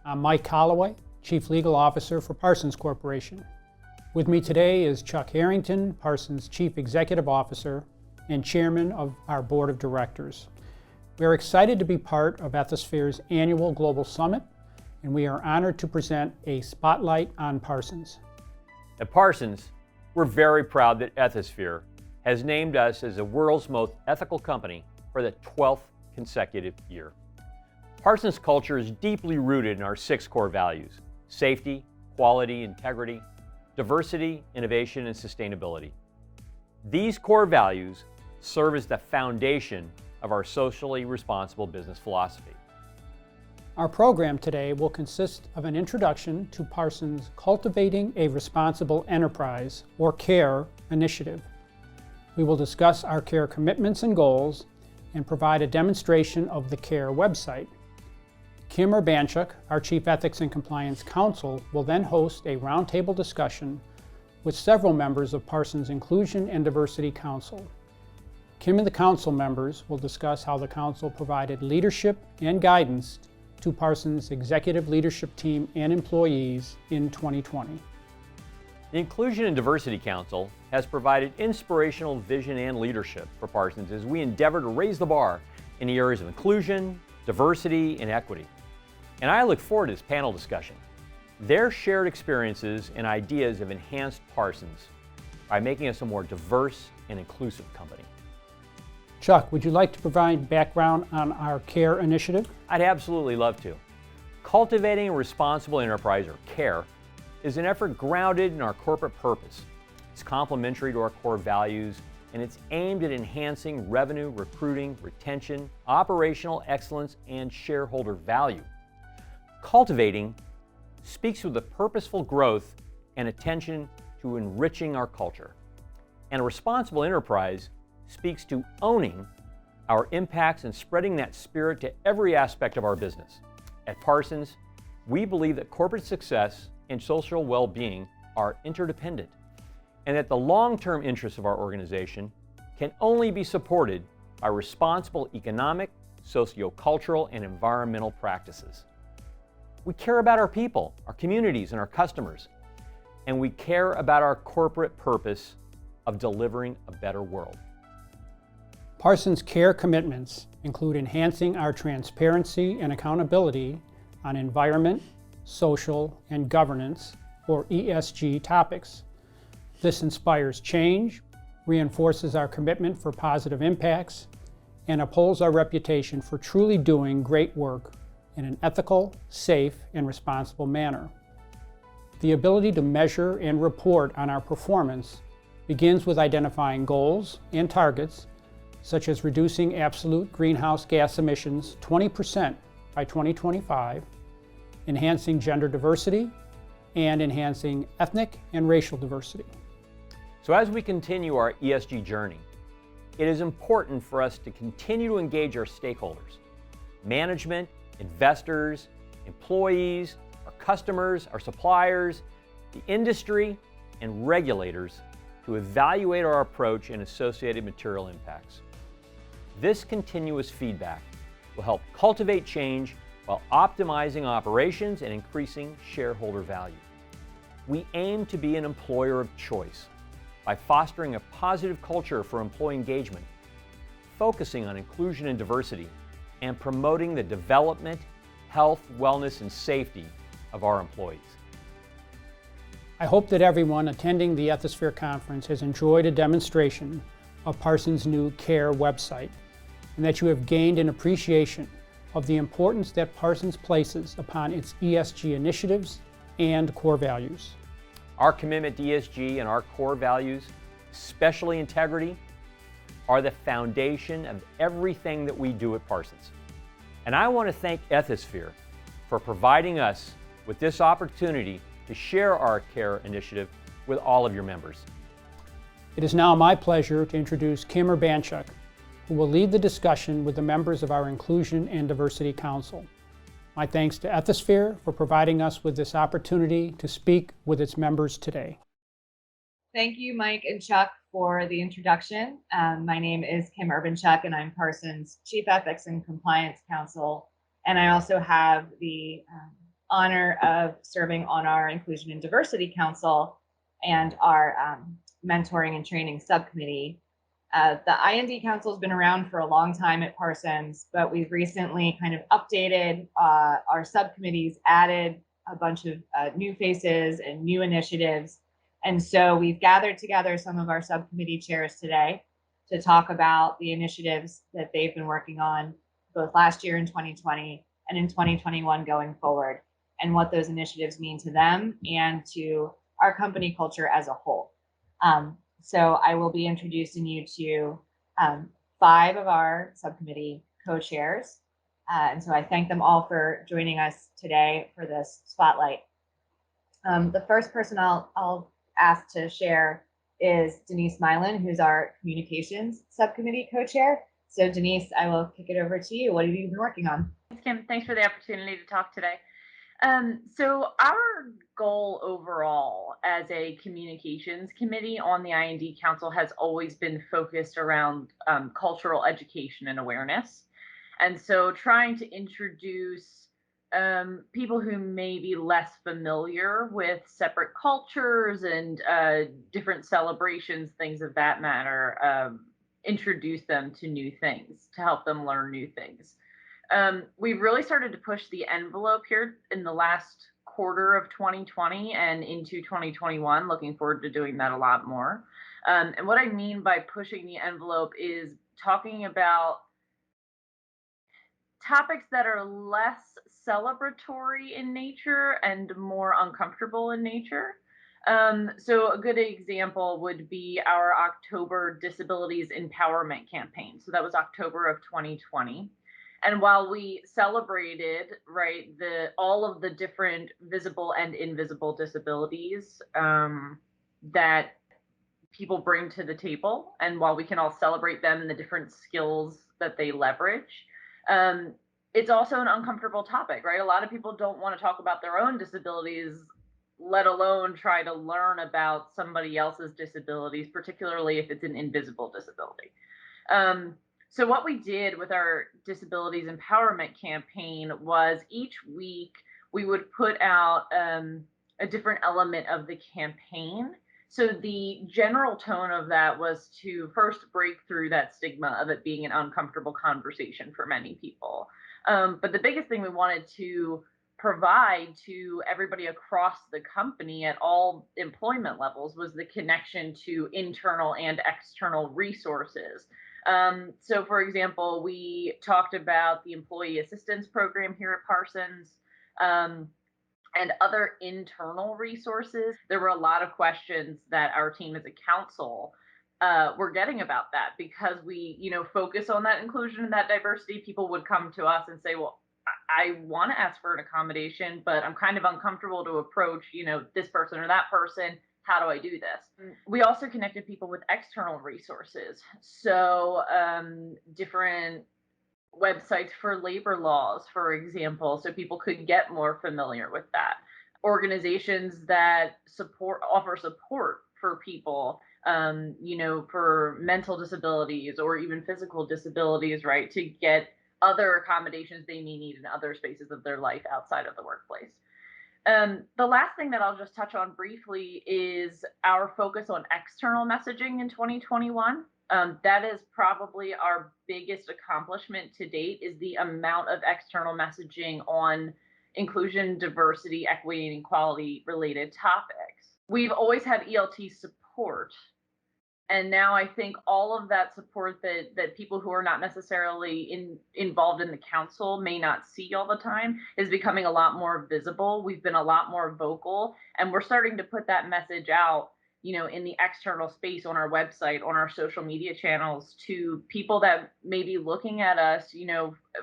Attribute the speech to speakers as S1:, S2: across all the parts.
S1: I'm Mike Holloway, Chief Legal Officer for Parsons Corporation. With me today is Chuck Harrington, Parsons Chief Executive Officer and Chairman of our Board of Directors. We are excited to be part of Ethisphere's annual Global Summit, and we are honored to present a spotlight on Parsons.
S2: At Parsons, we're very proud that Ethisphere has named us as the world's most ethical company for the 12th consecutive year. Parsons' culture is deeply rooted in our 6 core values: safety, quality, integrity, diversity, innovation, and sustainability. These core values serve as the foundation of our socially responsible business philosophy.
S1: Our program today will consist of an introduction to Parsons' Cultivating a Responsible Enterprise, or CARE, initiative. We will discuss our CARE commitments and goals and provide a demonstration of the CARE website. Kim Urbanchuk, our Chief Ethics and Compliance Counsel, will then host a roundtable discussion with several members of Parsons' Inclusion and Diversity Council. Kim and the council members will discuss how the council provided leadership and guidance to Parsons' executive leadership team and employees in 2020.
S2: The Inclusion and Diversity Council has provided inspirational vision and leadership for Parsons as we endeavor to raise the bar in the areas of inclusion, diversity, and equity. And I look forward to this panel discussion. Their shared experiences and ideas have enhanced Parsons by making us a more diverse and inclusive company.
S1: Chuck, would you like to provide background on our CARE initiative?
S2: I'd absolutely love to. Cultivating a Responsible Enterprise, or CARE, is an effort grounded in our corporate purpose. It's complementary to our core values, and it's aimed at enhancing revenue, recruiting, retention, operational excellence, and shareholder value. Cultivating speaks to the purposeful growth and attention to enriching our culture. And a responsible enterprise speaks to owning our impacts and spreading that spirit to every aspect of our business. At Parsons, we believe that corporate success and social well-being are interdependent, and that the long-term interests of our organization can only be supported by responsible economic, socio-cultural, and environmental practices. We care about our people, our communities, and our customers, and we care about our corporate purpose of delivering a better world.
S1: Parsons' CARE commitments include enhancing our transparency and accountability on environment, social, and governance, or ESG topics. This inspires change, reinforces our commitment for positive impacts, and upholds our reputation for truly doing great work in an ethical, safe, and responsible manner. The ability to measure and report on our performance begins with identifying goals and targets, such as reducing absolute greenhouse gas emissions 20% by 2025, enhancing gender diversity, and enhancing ethnic and racial diversity.
S2: So as we continue our ESG journey, it is important for us to continue to engage our stakeholders, management, investors, employees, our customers, our suppliers, the industry, and regulators to evaluate our approach and associated material impacts. This continuous feedback will help cultivate change while optimizing operations and increasing shareholder value. We aim to be an employer of choice by fostering a positive culture for employee engagement, focusing on inclusion and diversity, and promoting the development, health, wellness, and safety of our employees.
S1: I hope that everyone attending the Ethisphere Conference has enjoyed a demonstration of Parsons' new CARE website, and that you have gained an appreciation of the importance that Parsons places upon its ESG initiatives and core values.
S2: Our commitment to ESG and our core values, especially integrity, are the foundation of everything that we do at Parsons. And I want to thank Ethisphere for providing us with this opportunity to share our CARE initiative with all of your members.
S1: It is now my pleasure to introduce Kim Urbanchuk, who will lead the discussion with the members of our Inclusion and Diversity Council. My thanks to Ethisphere for providing us with this opportunity to speak with its members today.
S3: Thank you, Mike and Chuck, for the introduction. My name is Kim Urbanchuk, and I'm Parsons' Chief Ethics and Compliance Counsel. And I also have the honor of serving on our Inclusion and Diversity Council and our mentoring and training subcommittee. The IND Council has been around for a long time at Parsons, but we've recently kind of updated our subcommittees, added a bunch of new faces and new initiatives. And so we've gathered together some of our subcommittee chairs today to talk about the initiatives that they've been working on both last year in 2020 and in 2021 going forward, and what those initiatives mean to them and to our company culture as a whole. So I will be introducing you to 5 of our subcommittee co-chairs. And so I thank them all for joining us today for this spotlight. The first person I'll ask to share is Denise Milan, who's our communications subcommittee co-chair. So Denise, I will kick it over to you. What have you been working on?
S4: Thanks, Kim. Thanks for the opportunity to talk today. So our goal overall as a communications committee on the IND Council has always been focused around cultural education and awareness. And so trying to introduce people who may be less familiar with separate cultures and different celebrations, things of that matter, introduce them to new things, to help them learn new things. We've really started to push the envelope here in the last quarter of 2020 and into 2021. Looking forward to doing that a lot more. And what I mean by pushing the envelope is talking about topics that are less celebratory in nature and more uncomfortable in nature. So a good example would be our October Disabilities Empowerment campaign. So that was October of 2020. And while we celebrated, right, all of the different visible and invisible disabilities that people bring to the table, and while we can all celebrate them and the different skills that they leverage, it's also an uncomfortable topic, right? A lot of people don't want to talk about their own disabilities, let alone try to learn about somebody else's disabilities, particularly if it's an invisible disability. So what we did with our Disabilities Empowerment campaign was each week we would put out a different element of the campaign. So the general tone of that was to first break through that stigma of it being an uncomfortable conversation for many people. But the biggest thing we wanted to provide to everybody across the company at all employment levels was the connection to internal and external resources. So for example, we talked about the employee assistance program here at Parsons, and other internal resources. There were a lot of questions that our team as a council were getting about that, because we, focus on that inclusion and that diversity. People would come to us and say, well, I want to ask for an accommodation, but I'm kind of uncomfortable to approach, this person or that person. How do I do this? We also connected people with external resources. So different websites for labor laws, for example, so people could get more familiar with that. Organizations that offer support for people, for mental disabilities or even physical disabilities, right, to get other accommodations they may need in other spaces of their life outside of the workplace. The last thing that I'll just touch on briefly is our focus on external messaging in 2021. That is probably our biggest accomplishment to date, is the amount of external messaging on inclusion, diversity, equity, and equality related topics. We've always had ELT support. And now I think all of that support that people who are not necessarily involved in the council may not see all the time is becoming a lot more visible. We've been a lot more vocal, and we're starting to put that message out, in the external space, on our website, on our social media channels, to people that may be looking at us,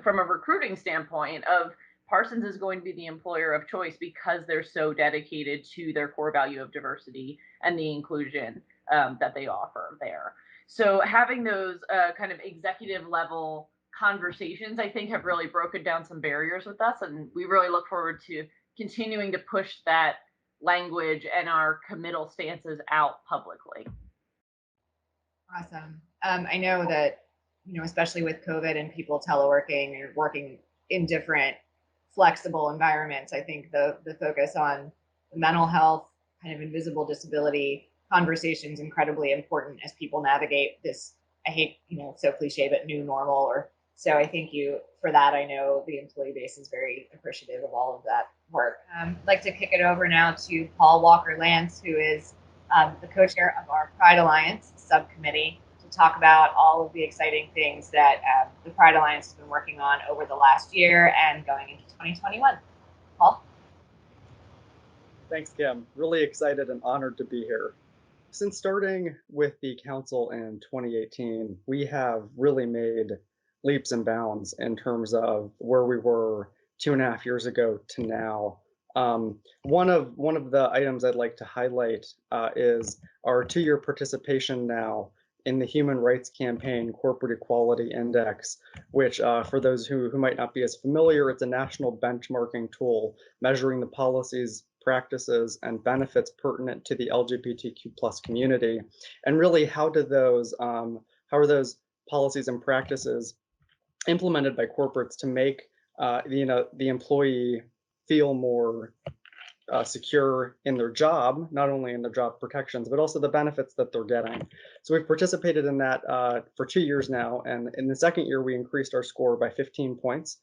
S4: from a recruiting standpoint of Parsons is going to be the employer of choice because they're so dedicated to their core value of diversity and the inclusion that they offer there. So having those kind of executive level conversations, I think, have really broken down some barriers with us. And we really look forward to continuing to push that language and our committal stances out publicly.
S3: Awesome. I know that, especially with COVID and people teleworking or working in different flexible environments. I think the focus on the mental health, kind of invisible disability conversation is incredibly important as people navigate this, I hate, so cliche, but new normal. Or so I thank you for that. I know the employee base is very appreciative of all of that work. I'd like to kick it over now to Paul Walker-Lance, who is the co-chair of our Pride Alliance subcommittee, to talk about all of the exciting things that the Pride Alliance has been working on over the last year and going into 2021. Paul?
S5: Thanks, Kim. Really excited and honored to be here. Since starting with the council in 2018, we have really made leaps and bounds in terms of where we were 2.5 years ago to now. One of the items I'd like to highlight is our 2-year participation now in the Human Rights Campaign Corporate Equality Index, which for those who might not be as familiar, it's a national benchmarking tool measuring the policies, practices, and benefits pertinent to the LGBTQ plus community, and really how are those policies and practices implemented by corporates to make the employee feel more secure in their job, not only in their job protections, but also the benefits that they're getting. So we've participated in that for 2 years now, and in the second year we increased our score by 15 points,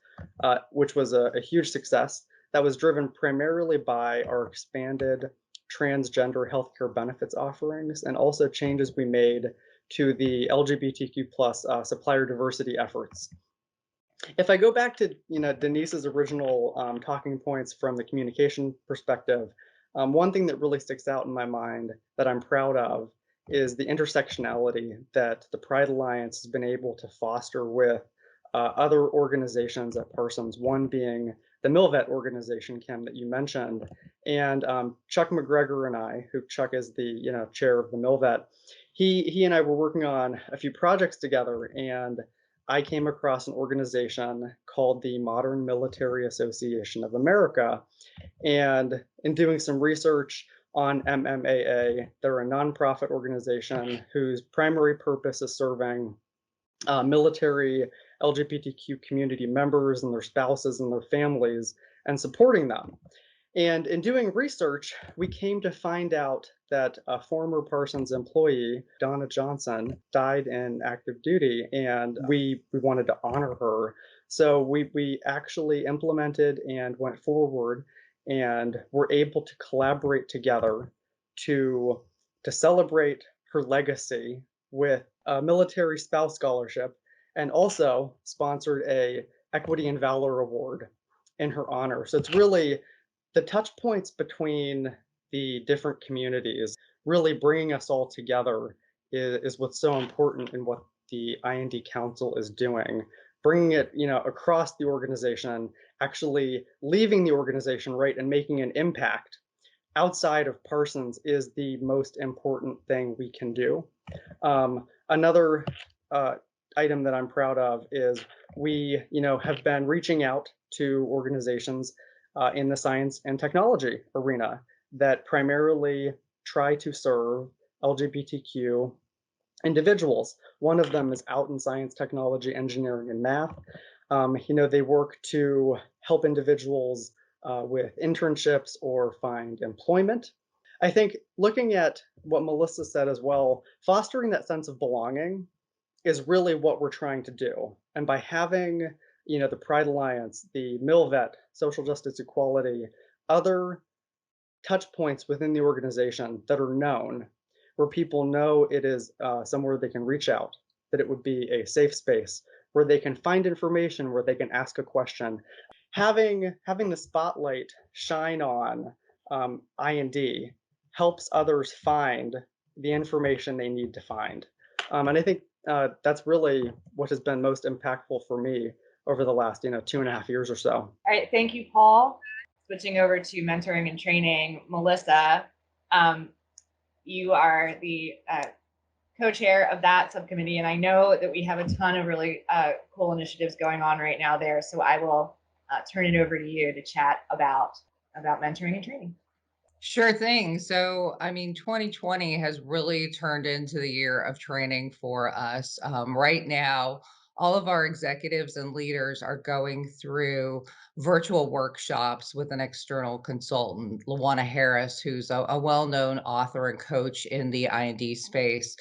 S5: which was a huge success. That was driven primarily by our expanded transgender healthcare benefits offerings and also changes we made to the LGBTQ plus supplier diversity efforts. If I go back to Denise's original talking points from the communication perspective, one thing that really sticks out in my mind that I'm proud of is the intersectionality that the Pride Alliance has been able to foster with other organizations at Parsons, one being the MilVet organization, Kim, that you mentioned, and Chuck McGregor and I, who Chuck is the chair of the MilVet, he and I were working on a few projects together, and I came across an organization called the Modern Military Association of America. And in doing some research on MMAA, they're a nonprofit organization whose primary purpose is serving military LGBTQ community members and their spouses and their families and supporting them. And in doing research, we came to find out that a former Parsons employee, Donna Johnson, died in active duty, and we wanted to honor her. So we actually implemented and went forward and were able to collaborate together to celebrate her legacy with a military spouse scholarship, and also sponsored a Equity and Valor Award in her honor. So it's really the touch points between the different communities, really bringing us all together is what's so important in what the IND Council is doing. Bringing it, across the organization, actually leaving the organization, right, and making an impact outside of Parsons is the most important thing we can do. Another item that I'm proud of is we, have been reaching out to organizations in the science and technology arena that primarily try to serve LGBTQ individuals. One of them is out in science, technology, engineering, and math. They work to help individuals with internships or find employment. I think looking at what Melissa said as well, fostering that sense of belonging is really what we're trying to do. And by having the Pride Alliance, the MilVet, Social Justice Equality, other touch points within the organization that are known, where people know it is somewhere they can reach out, that it would be a safe space, where they can find information, where they can ask a question. Having the spotlight shine on IND helps others find the information they need to find. And I think that's really what has been most impactful for me over the last 2.5 years or so.
S3: All right, thank you, Paul. Switching over to mentoring and training, Melissa, you are the co-chair of that subcommittee, and I know that we have a ton of really cool initiatives going on right now there. So I will turn it over to you to chat about mentoring and training.
S6: Sure thing. So, 2020 has really turned into the year of training for us. Right now, all of our executives and leaders are going through virtual workshops with an external consultant, Lawana Harris, who's a well-known author and coach in the I&D space.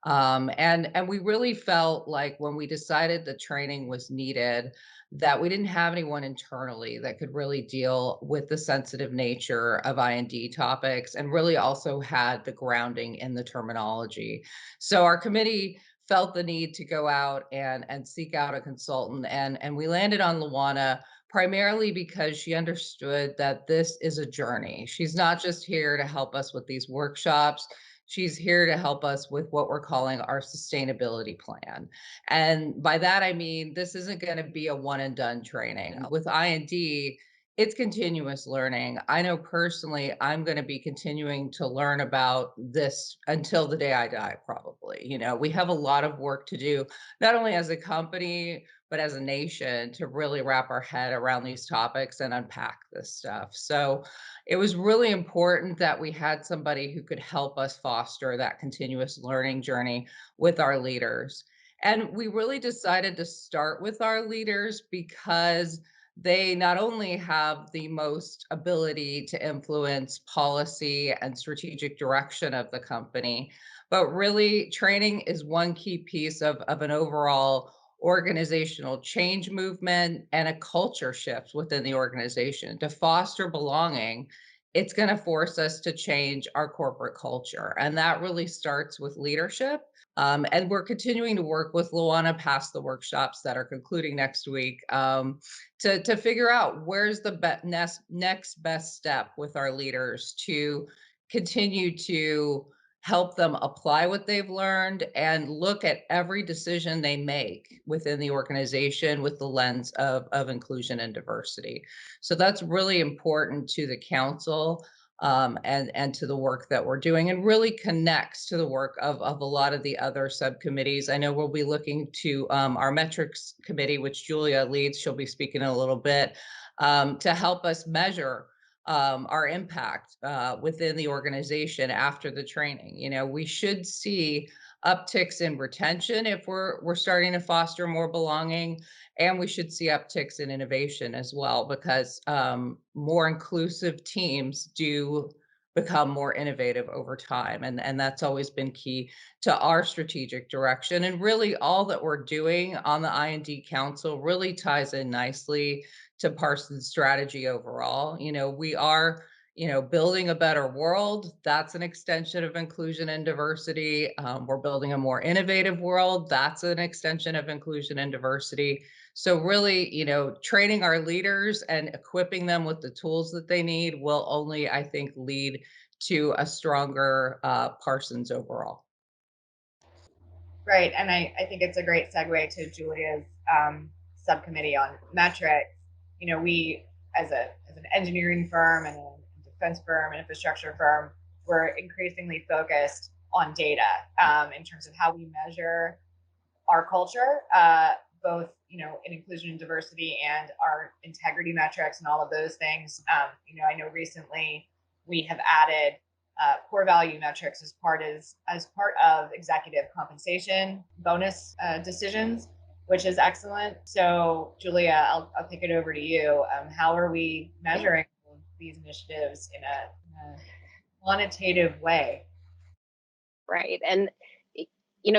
S6: And we really felt like when we decided the training was needed, that we didn't have anyone internally that could really deal with the sensitive nature of I&D topics and really also had the grounding in the terminology. So our committee felt the need to go out and seek out a consultant, and we landed on Luana primarily because she understood that this is a journey. She's not just here to help us with these workshops. She's here to help us with what we're calling our sustainability plan. And by that, I mean, this isn't going to be a one and done training. With I&D, it's continuous learning. I know personally, I'm going to be continuing to learn about this until the day I die, probably. You know, we have a lot of work to do, not only as a company, but as a nation to really wrap our head around these topics and unpack this stuff. So it was really important that we had somebody who could help us foster that continuous learning journey with our leaders. And we really decided to start with our leaders because they not only have the most ability to influence policy and strategic direction of the company, but really training is one key piece of an overall organizational change movement and a culture shift within the organization. To foster belonging, it's going to force us to change our corporate culture. And that really starts with leadership. And we're continuing to work with Luana past the workshops that are concluding next week to figure out where's the next best step with our leaders to continue to help them apply what they've learned and look at every decision they make within the organization with the lens of inclusion and diversity. So that's really important to the council and to the work that we're doing, and really connects to the work of a lot of the other subcommittees. I know we'll be looking to our metrics committee, which Julia leads. She'll be speaking in a little bit to help us measure our impact within the organization after the training. You know, we should see upticks in retention if we're starting to foster more belonging, and we should see upticks in innovation as well, because more inclusive teams do become more innovative over time, and that's always been key to our strategic direction. And really all that we're doing on the I&D Council really ties in nicely to Parsons' strategy overall. You know, we are, you know, building a better world. That's an extension of inclusion and diversity. We're building a more innovative world. That's an extension of inclusion and diversity. So really, you know, training our leaders and equipping them with the tools that they need will only, I think, lead to a stronger Parsons overall.
S3: Right, and I think it's a great segue to Julia's subcommittee on metrics. You know, we as an engineering firm and a defense firm, and infrastructure firm, we're increasingly focused on data in terms of how we measure our culture, both in inclusion and diversity, and our integrity metrics and all of those things. I know recently we have added core value metrics as part of executive compensation bonus decisions, which is excellent. So, Julia, I'll kick it over to you. How are we measuring these initiatives in a quantitative way?
S7: Right. And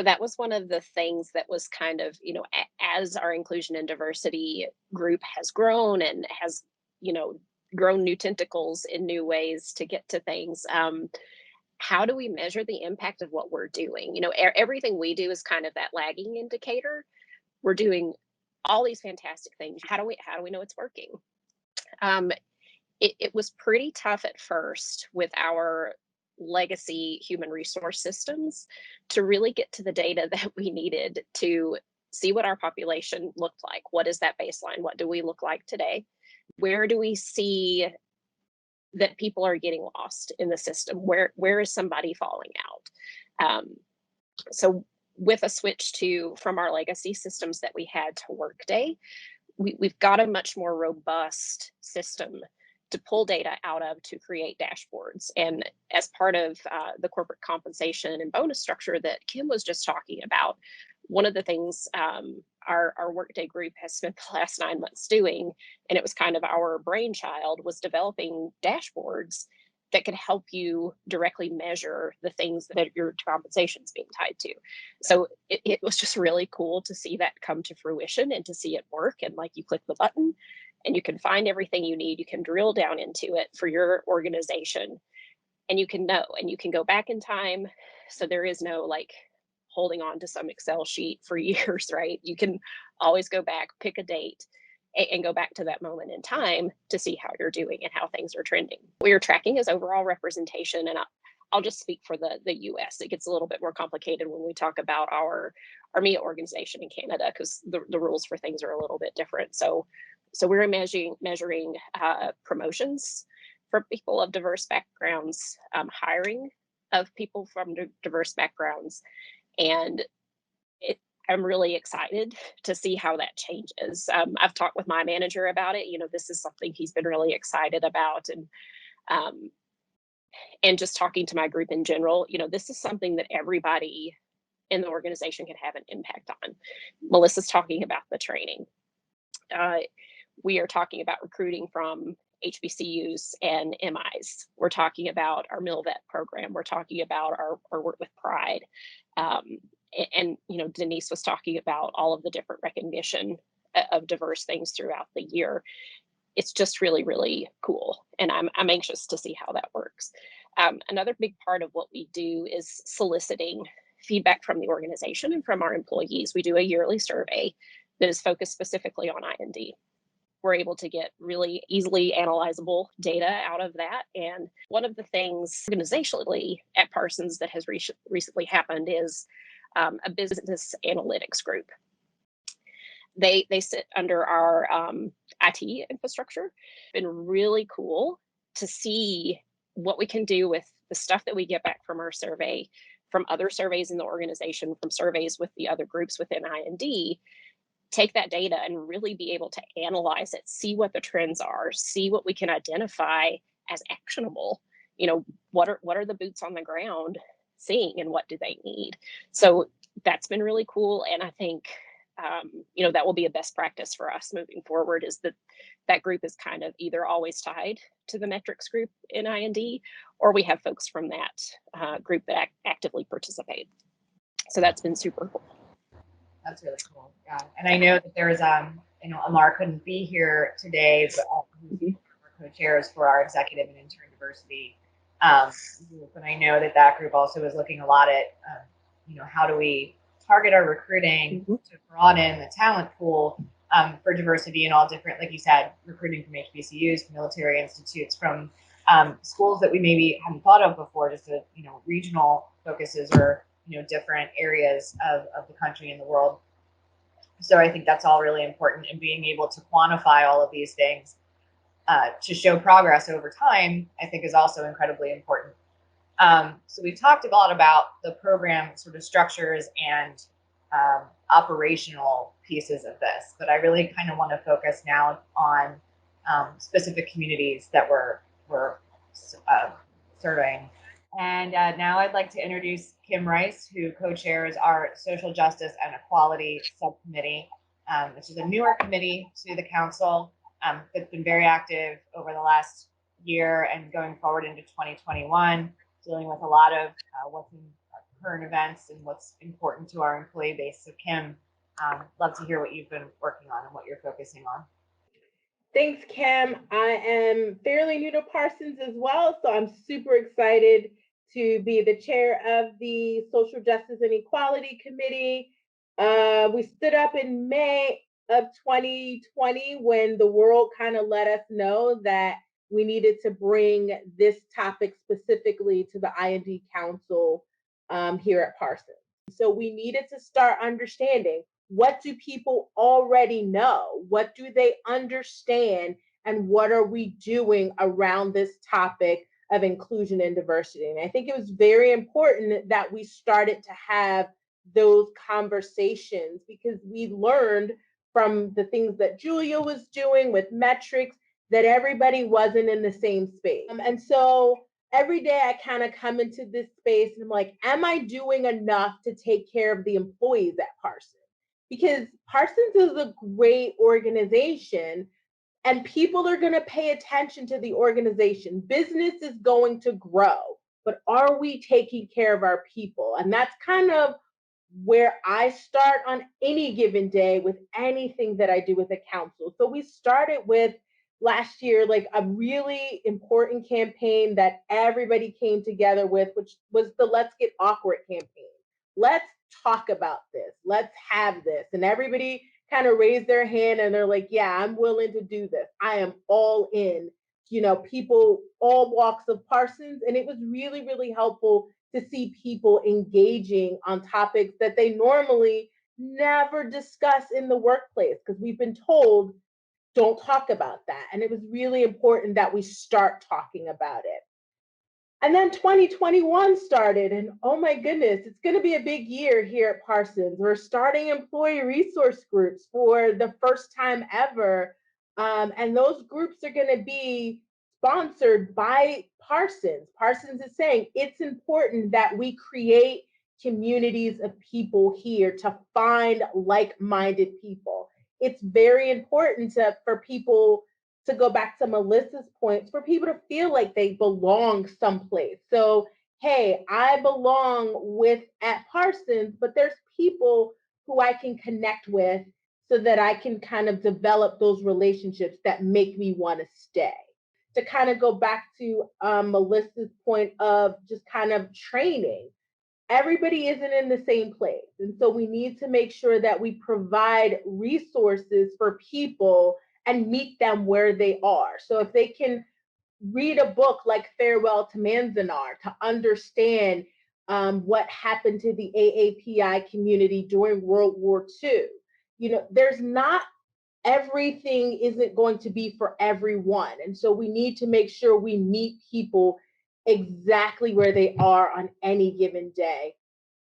S7: that was one of the things that was kind of, as our inclusion and diversity group has grown and has, grown new tentacles in new ways to get to things. How do we measure the impact of what we're doing? Everything we do is kind of that lagging indicator. We're doing all these fantastic things. How do we know it's working? It was pretty tough at first with our legacy human resource systems to really get to the data that we needed to see what our population looked like. What is that baseline? What do we look like today? Where do we see that people are getting lost in the system? Where is somebody falling out? So with a switch from our legacy systems that we had to Workday, we've got a much more robust system to pull data out of to create dashboards. And as part of the corporate compensation and bonus structure that Kim was just talking about, One of the things our Workday group has spent the last 9 months doing, and it was kind of our brainchild, was developing dashboards that could help you directly measure the things that your compensation is being tied to. So it was just really cool to see that come to fruition and to see it work. And like, you click the button and you can find everything you need. You can drill down into it for your organization, and you can know, and you can go back in time. So there is no like holding on to some Excel sheet for years, right? You can always go back, pick a date, and go back to that moment in time to see how you're doing and how things are trending. What you're tracking is overall representation, and I'll just speak for the US. It gets a little bit more complicated when we talk about our EMEA organization in Canada, because the rules for things are a little bit different. So we're measuring promotions for people of diverse backgrounds, hiring of people from diverse backgrounds, and I'm really excited to see how that changes. I've talked with my manager about it. This is something he's been really excited about, and just talking to my group in general, this is something that everybody in the organization can have an impact on. Melissa's talking about the training. We are talking about recruiting from HBCUs and MIs. We're talking about our MilVet program. We're talking about our work with Pride. And Denise was talking about all of the different recognition of diverse things throughout the year. It's just really, really cool. And I'm anxious to see how that works. Another big part of what we do is soliciting feedback from the organization and from our employees. We do a yearly survey that is focused specifically on I&D. We're able to get really easily analyzable data out of that. And one of the things organizationally at Parsons that has recently happened is a business analytics group. They sit under our IT infrastructure. It's been really cool to see what we can do with the stuff that we get back from our survey, from other surveys in the organization, from surveys with the other groups within I&D. Take that data and really be able to analyze it, see what the trends are, see what we can identify as actionable. What are the boots on the ground seeing, and what do they need? So that's been really cool. And I think, that will be a best practice for us moving forward, is that group is kind of either always tied to the metrics group in I&D, or we have folks from that group that actively participate. So that's been super cool.
S3: That's really cool. Yeah. And I know that there's, Amar couldn't be here today, but we're co-chairs for our executive and intern diversity group. And I know that group also is looking a lot at, how do we target our recruiting to broaden the talent pool for diversity in all different, like you said, recruiting from HBCUs, from military institutes, from schools that we maybe hadn't thought of before, just regional focuses or different areas of the country and the world. So I think that's all really important, and being able to quantify all of these things to show progress over time, I think, is also incredibly important. So we've talked a lot about the program sort of structures and operational pieces of this, but I really kind of want to focus now on specific communities that we're surveying. And now I'd like to introduce Kim Rice, who co-chairs our Social Justice and Equality Subcommittee, which is a newer committee to the council that's been very active over the last year and going forward into 2021, dealing with a lot of what's in current events and what's important to our employee base. So Kim, love to hear what you've been working on and what you're focusing on.
S8: Thanks, Kim. I am fairly new to Parsons as well, so I'm super excited to be the chair of the Social Justice and Equality Committee. We stood up in May of 2020 when the world kind of let us know that we needed to bring this topic specifically to the I&D Council here at Parsons. So we needed to start understanding, what do people already know? What do they understand? And what are we doing around this topic of inclusion and diversity? And I think it was very important that we started to have those conversations, because we learned from the things that Julia was doing with metrics that everybody wasn't in the same space. And so every day I kind of come into this space and I'm like, am I doing enough to take care of the employees at Parsons? Because Parsons is a great organization and people are going to pay attention to the organization. Business is going to grow, but are we taking care of our people? And that's kind of where I start on any given day with anything that I do with the council. So we started with last year, like a really important campaign that everybody came together with, which was the Let's Get Awkward campaign. Let's talk about this. Let's have this. And everybody kind of raised their hand and they're like, yeah, I'm willing to do this. I am all in. People, all walks of Parsons. And it was really, really helpful to see people engaging on topics that they normally never discuss in the workplace because we've been told don't talk about that. And it was really important that we start talking about it. And then 2021 started, and oh my goodness, it's going to be a big year here at Parsons. We're starting employee resource groups for the first time ever. And those groups are going to be sponsored by Parsons. Parsons is saying it's important that we create communities of people here to find like-minded people. It's very important for people to go back to Melissa's points, for people to feel like they belong someplace. So, hey, I belong with at Parsons, but there's people who I can connect with so that I can kind of develop those relationships that make me want to stay. To kind of go back to Melissa's point of just kind of training, everybody isn't in the same place. And so we need to make sure that we provide resources for people and meet them where they are. So if they can read a book like Farewell to Manzanar to understand what happened to the AAPI community during World War II, there's not everything isn't going to be for everyone. And so we need to make sure we meet people exactly where they are on any given day.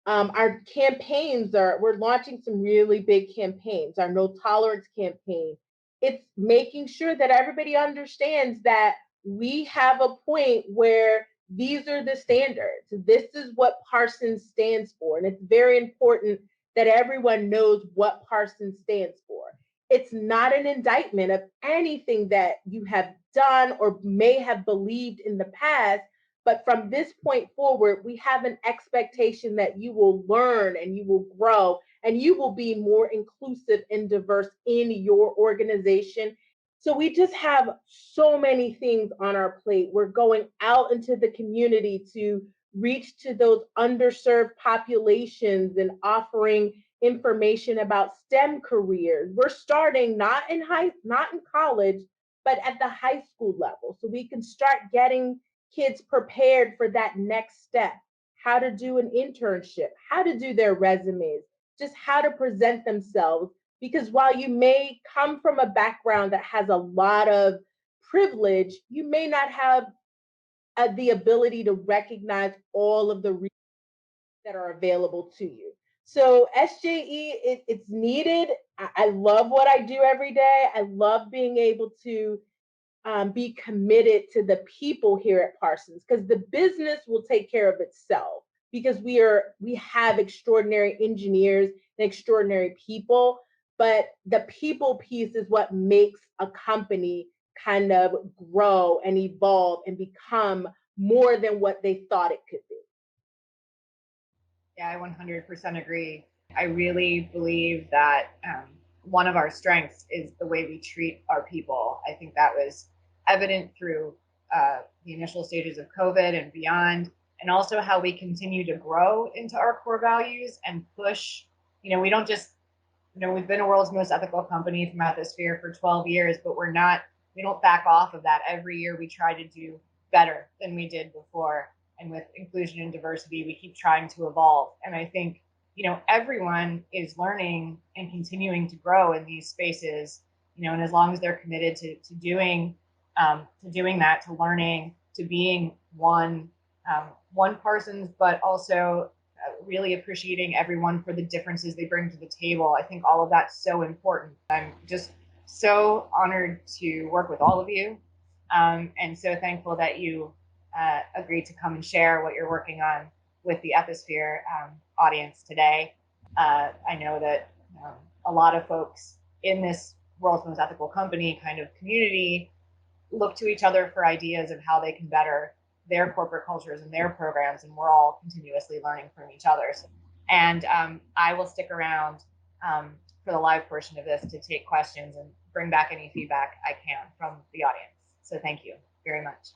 S8: Our campaigns we're launching some really big campaigns. Our No Tolerance campaign. It's making sure that everybody understands that we have a point where these are the standards. This is what Parsons stands for. And it's very important that everyone knows what Parsons stands for. It's not an indictment of anything that you have done or may have believed in the past. But from this point forward, we have an expectation that you will learn and you will grow and you will be more inclusive and diverse in your organization. So we just have so many things on our plate. We're going out into the community to reach to those underserved populations and offering information about STEM careers. We're starting not in college, but at the high school level. So we can start getting kids prepared for that next step, how to do an internship, how to do their resumes, just how to present themselves. Because while you may come from a background that has a lot of privilege, you may not have the ability to recognize all of the resources that are available to you. So SJE, it's needed. I love what I do every day. I love being able to be committed to the people here at Parsons, because the business will take care of itself, because we have extraordinary engineers and extraordinary people, but the people piece is what makes a company kind of grow and evolve and become more than what they thought it could be.
S3: Yeah, I 100% agree. I really believe that one of our strengths is the way we treat our people. I think that was evident through the initial stages of COVID and beyond, and also how we continue to grow into our core values and push. We don't just, we've been a world's most ethical company from Ethisphere for 12 years, but we don't back off of that. Every year we try to do better than we did before. And with inclusion and diversity, we keep trying to evolve. And I think, everyone is learning and continuing to grow in these spaces, and as long as they're committed to doing that, to learning, to being one Parsons, but also really appreciating everyone for the differences they bring to the table. I think all of that's so important. I'm just so honored to work with all of you, and so thankful that you agreed to come and share what you're working on with the Ethisphere audience today. I know that a lot of folks in this world's most ethical company kind of community look to each other for ideas of how they can better their corporate cultures and their programs, and we're all continuously learning from each other. And I will stick around for the live portion of this to take questions and bring back any feedback I can from the audience. So thank you very much.